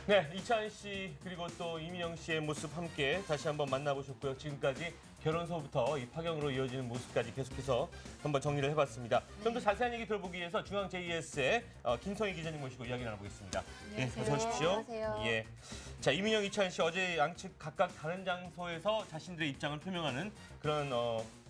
네, 이찬 씨 그리고 또 이민영 씨의 모습 함께 다시 한번 만나보셨고요. 지금까지 결혼서부터 이 파경으로 이어지는 모습까지 계속해서 한번 정리를 해봤습니다. 좀 더 자세한 얘기 들어보기 위해서 중앙 JS의 김성희 기자님 모시고 이야기 나눠보겠습니다. 안녕하세요. 어서 오십시오. 안녕하세요. 예. 자, 이민영, 이찬 씨 어제 양측 각각 다른 장소에서 자신들의 입장을 표명하는 그런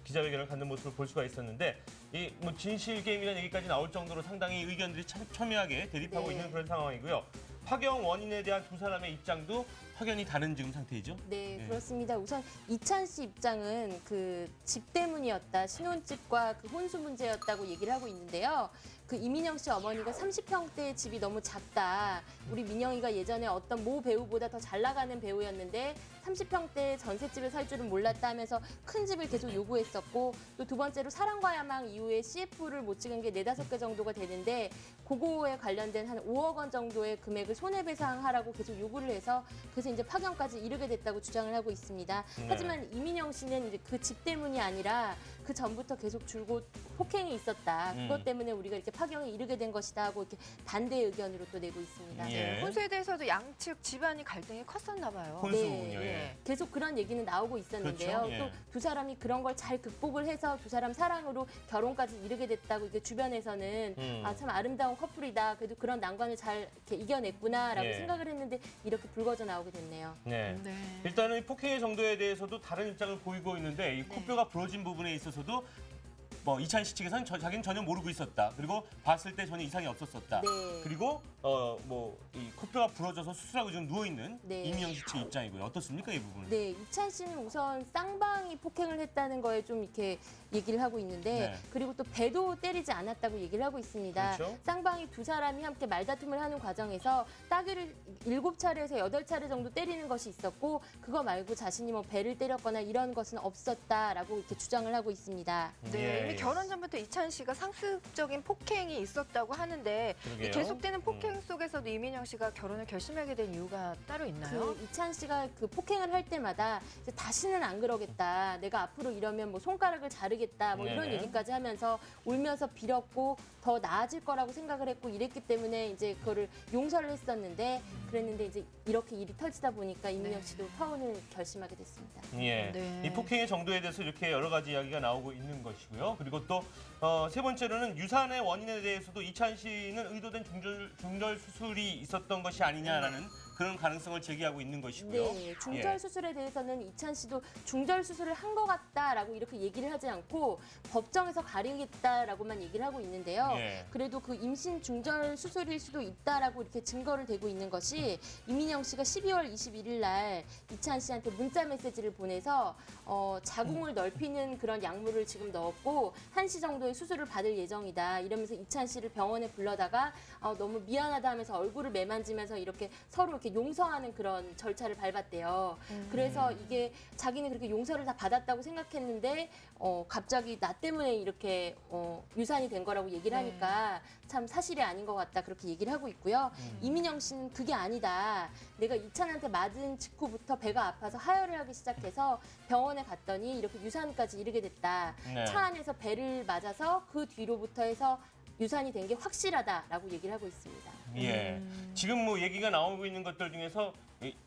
기자회견을 갖는 모습을 볼 수가 있었는데 이 뭐 진실 게임이라는 얘기까지 나올 정도로 상당히 의견들이 첨예하게 대립하고 네. 있는 그런 상황이고요. 파경 원인에 대한 두 사람의 입장도 확연히 다른 지금 상태이죠? 네, 네. 그렇습니다. 우선 이찬 씨 입장은 그 집 때문이었다, 신혼집과 그 혼수 문제였다고 얘기를 하고 있는데요. 그 이민영 씨 어머니가 30평대의 집이 너무 작다. 우리 민영이가 예전에 어떤 모 배우보다 더 잘 나가는 배우였는데 30평대 전셋집에 살 줄은 몰랐다 하면서 큰 집을 계속 요구했었고 또 두 번째로 사랑과 야망 이후에 CF를 못 찍은 게 4-5개 정도가 되는데 그거에 관련된 한 5억 원 정도의 금액을 손해배상하라고 계속 요구를 해서 그래서 이제 파경까지 이르게 됐다고 주장을 하고 있습니다. 네. 하지만 이민영 씨는 이제 그 집 때문이 아니라 그 전부터 계속 줄곧 폭행이 있었다. 그것 때문에 우리가 이렇게 파경에 이르게 된 것이다 하고 이렇게 반대 의견으로 또 내고 있습니다. 예. 혼수에 대해서도 양측 집안이 갈등이 컸었나 봐요. 혼수군요. 예. 계속 그런 얘기는 나오고 있었는데요. 그렇죠. 예. 또 두 사람이 그런 걸 잘 극복을 해서 두 사람 사랑으로 결혼까지 이르게 됐다고 이게 주변에서는 아, 참 아름다운 커플이다. 그래도 그런 난관을 잘 이렇게 이겨냈구나라고 예. 생각을 했는데 이렇게 불거져 나오게 됐네요. 네. 네. 일단은 이 폭행의 정도에 대해서도 다른 입장을 보이고 있는데 이 코뼈가 부러진 부분에 있어서도 뭐 이찬 씨 측에서는 자기는 전혀 모르고 있었다. 그리고 봤을 때 전혀 이상이 없었었다. 네. 그리고 뭐 이 코뼈가 부러져서 수술하고 지금 누워 있는 네. 이민영 씨 측 입장이고요. 어떻습니까 이 부분은? 네, 이찬 씨는 우선 쌍방이 폭행을 했다는 거에 좀 이렇게 얘기를 하고 있는데 네. 그리고 또 배도 때리지 않았다고 얘기를 하고 있습니다. 그렇죠. 쌍방이 두 사람이 함께 말다툼을 하는 과정에서 따귀를 7차례에서 8차례 정도 때리는 것이 있었고 그거 말고 자신이 뭐 배를 때렸거나 이런 것은 없었다라고 이렇게 주장을 하고 있습니다. 네, 예, 이미 예. 결혼 전부터 이찬 씨가 상습적인 폭행이 있었다고 하는데 그러게요. 이 계속되는 폭행 속에서도 이민영 씨가 결혼을 결심하게 된 이유가 따로 있나요? 그 이찬 씨가 그 폭행을 할 때마다 이제 다시는 안 그러겠다. 내가 앞으로 이러면 뭐 손가락을 자르겠다. 뭐 이런 네네. 얘기까지 하면서 울면서 빌었고 더 나아질 거라고 생각을 했고 이랬기 때문에 이제 그거를 용서를 했었는데 그랬는데 이제 이렇게 일이 터지다 보니까 이민영 씨도 파혼을 결심하게 됐습니다. 예. 네. 이 폭행의 정도에 대해서 이렇게 여러 가지 이야기가 나오고 있는 것이고요. 그리고 또 세 번째로는 유산의 원인에 대해서도 이찬 씨는 의도된 중절 수술이 있었던 것이 아니냐라는 그런 가능성을 제기하고 있는 것이고요. 네, 중절 예. 수술에 대해서는 이찬 씨도 중절 수술을 한 것 같다라고 이렇게 얘기를 하지 않고 법정에서 가리겠다라고만 얘기를 하고 있는데요. 예. 그래도 그 임신 중절 수술일 수도 있다라고 이렇게 증거를 대고 있는 것이 이민영 씨가 12월 21일 날 이찬 씨한테 문자 메시지를 보내서 자궁을 넓히는 그런 약물을 지금 넣었고 1시 정도의 수술을 받을 예정이다. 이러면서 이찬 씨를 병원에 불러다가 너무 미안하다 하면서 얼굴을 매만지면서 이렇게 서로 이렇게 용서하는 그런 절차를 밟았대요. 그래서 이게 자기는 그렇게 용서를 다 받았다고 생각했는데 갑자기 나 때문에 이렇게 유산이 된 거라고 얘기를 하니까 참 사실이 아닌 것 같다 그렇게 얘기를 하고 있고요. 이민영 씨는 그게 아니다. 내가 이찬한테 맞은 직후부터 배가 아파서 하혈을 하기 시작해서 병원에 갔더니 이렇게 유산까지 이르게 됐다. 네. 차 안에서 배를 맞아서 그 뒤로부터 해서 유산이 된 게 확실하다라고 얘기를 하고 있습니다. 예. 지금 뭐 얘기가 나오고 있는 것들 중에서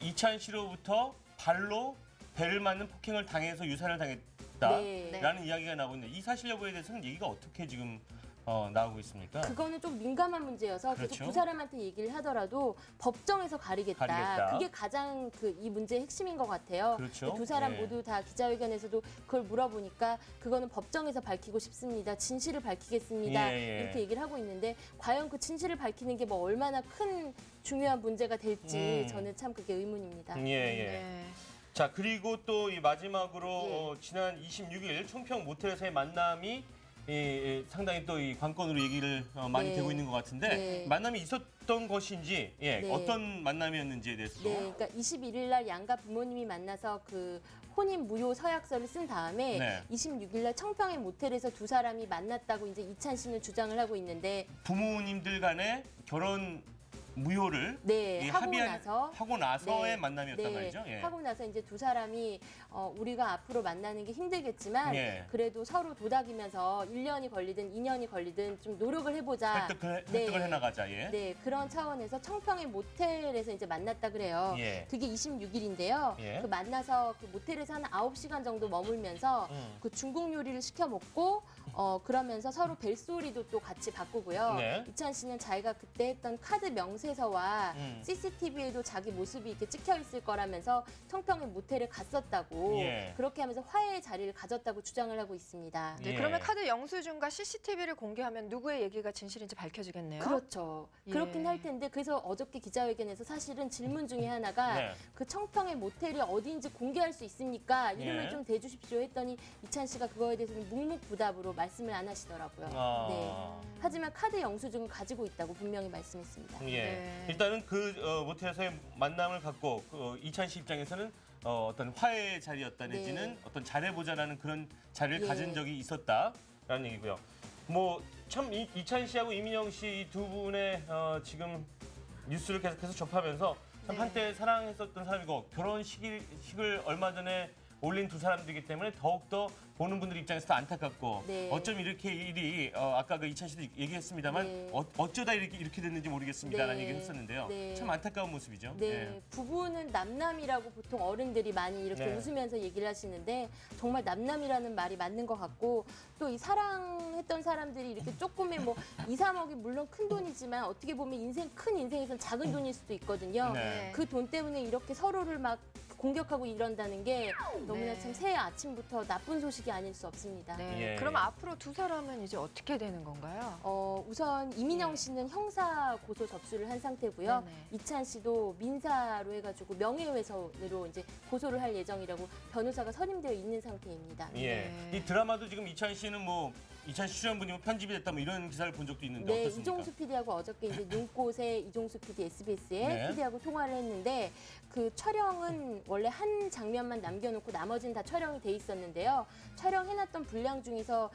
이찬 씨로부터 발로 배를 맞는 폭행을 당해서 유산을 당했다라는 네. 이야기가 나오고 있는데 이 사실 여부에 대해서는 얘기가 어떻게 지금 나오고 있습니까? 그거는 좀 민감한 문제여서 계속 그렇죠. 두 사람한테 얘기를 하더라도 법정에서 가리겠다. 가리겠다. 그게 가장 이 문제의 핵심인 것 같아요. 그렇죠. 두 사람 예. 모두 다 기자회견에서도 그걸 물어보니까 그거는 법정에서 밝히고 싶습니다. 진실을 밝히겠습니다. 예, 예. 이렇게 얘기를 하고 있는데 과연 그 진실을 밝히는 게 뭐 얼마나 큰 중요한 문제가 될지 저는 참 그게 의문입니다. 예, 예. 네. 자, 그리고 또 이 마지막으로 예. 지난 26일 총평 모텔에서의 만남이 상당히 또 이 관건으로 얘기를 많이 네. 되고 있는 것 같은데 네. 만남이 있었던 것인지 네. 어떤 만남이었는지에 대해서도 네, 그러니까 21일 날 양가 부모님이 만나서 그 혼인 무효 서약서를 쓴 다음에 네. 26일 날 청평의 모텔에서 두 사람이 만났다고 이제 이찬 씨는 주장을 하고 있는데 부모님들 간의 결혼 무효를 네, 이 하고 나서의 네, 만남이었단 네, 말이죠. 예. 하고 나서 이제 두 사람이 우리가 앞으로 만나는 게 힘들겠지만 예. 그래도 서로 도닥이면서 1년이 걸리든 2년이 걸리든 좀 노력을 해보자. 획득을 해나가자. 예. 네, 그런 차원에서 청평의 모텔에서 이제 만났다 그래요. 예. 그게 26일인데요. 예. 그 만나서 그 모텔에서 한 9시간 정도 머물면서 그 중국 요리를 시켜 먹고 그러면서 서로 벨소리도 또 같이 바꾸고요. 네. 이찬 씨는 자기가 그때 했던 카드 명세서와 CCTV에도 자기 모습이 이렇게 찍혀 있을 거라면서 청평의 모텔에 갔었다고 예. 그렇게 하면서 화해의 자리를 가졌다고 주장을 하고 있습니다. 네, 예. 그러면 카드 영수증과 CCTV를 공개하면 누구의 얘기가 진실인지 밝혀지겠네요. 그렇죠. 예. 그렇긴 할 텐데 그래서 어저께 기자회견에서 사실은 질문 중에 하나가 네. 그 청평의 모텔이 어디인지 공개할 수 있습니까? 이름을 예. 좀 대주십시오 했더니 이찬 씨가 그거에 대해서는 묵묵부답으로 말씀을 안 하시더라고요. 아. 네. 하지만 카드 영수증을 가지고 있다고 분명히 말씀했습니다. 예. 네. 일단은 그 모텔에서의 만남을 갖고 이찬 씨 입장에서는 어떤 화해의 자리였다 내지는 네. 어떤 잘해보자라는 그런 자리를 예. 가진 적이 있었다라는 얘기고요. 뭐 참 이찬 씨하고 이민영 씨 이 두 분의 지금 뉴스를 계속해서 접하면서 참 네. 한때 사랑했었던 사람이고 결혼식을 얼마 전에 올린 두 사람들이기 때문에 더욱더 보는 분들 입장에서도 안타깝고 네. 어쩜 이렇게 일이 아까 그 이찬 씨도 얘기했습니다만 네. 어쩌다 이렇게 됐는지 모르겠습니다라는 네. 얘기를 했었는데요. 네. 참 안타까운 모습이죠. 네, 예. 부부는 남남이라고 보통 어른들이 많이 이렇게 네. 웃으면서 얘기를 하시는데 정말 남남이라는 말이 맞는 것 같고 또 이 사랑했던 사람들이 이렇게 조금의 뭐 2, 3억이 물론 큰 돈이지만 어떻게 보면 큰 인생에선 작은 돈일 수도 있거든요. 네. 그 돈 때문에 이렇게 서로를 막 공격하고 이런다는 게 너무나 네. 참 새해 아침부터 나쁜 소식이 아닐 수 없습니다. 네. 예. 그럼 앞으로 두 사람은 이제 어떻게 되는 건가요? 우선 이민영 네. 씨는 형사 고소 접수를 한 상태고요. 네네. 이찬 씨도 민사로 해가지고 명예훼손으로 이제 고소를 할 예정이라고 변호사가 선임되어 있는 상태입니다. 예. 네. 이 드라마도 지금 이찬 씨는 뭐 이찬 씨 출연분이 편집이 됐다 뭐 이런 기사를 본 적도 있는데 네, 어떻습니까? 이종수 PD하고 어저께 이제 눈꽃의 이종수 PD SBS에 네. PD하고 통화를 했는데 그 촬영은 원래 한 장면만 남겨놓고 나머지는 다 촬영이 돼 있었는데요. 촬영해놨던 분량 중에서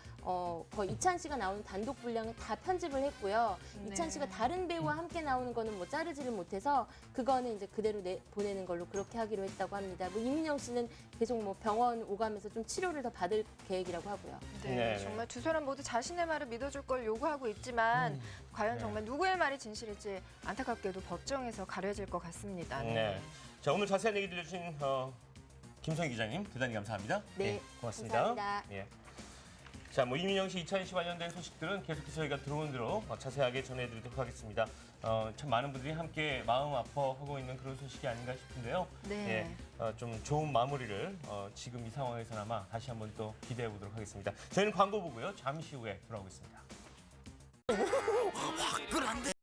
거의 이찬 씨가 나오는 단독 분량은 다 편집을 했고요. 네. 이찬 씨가 다른 배우와 함께 나오는 거는 뭐 자르지를 못해서 그거는 이제 그대로 보내는 걸로 그렇게 하기로 했다고 합니다. 뭐 이민영 씨는 계속 뭐 병원 오가면서 좀 치료를 더 받을 계획이라고 하고요. 네, 네. 정말 두 사람 모두 자신의 말을 믿어줄 걸 요구하고 있지만 과연 네. 정말 누구의 말이 진실일지 안타깝게도 법정에서 가려질 것 같습니다. 네. 자, 오늘 자세한 얘기 들려주신 김성희 기자님 대단히 감사합니다. 네, 예, 고맙습니다. 감사합니다. 예. 자, 뭐 이민영 씨, 이찬 씨 관련된 소식들은 계속해서 저희가 들어오는 대로 자세하게 전해드리도록 하겠습니다. 참 많은 분들이 함께 마음 아파하고 있는 그런 소식이 아닌가 싶은데요. 네. 예, 좀 좋은 마무리를 지금 이 상황에서나마 다시 한번 또 기대해 보도록 하겠습니다. 저희는 광고 보고요. 잠시 후에 돌아오겠습니다. 화끈한데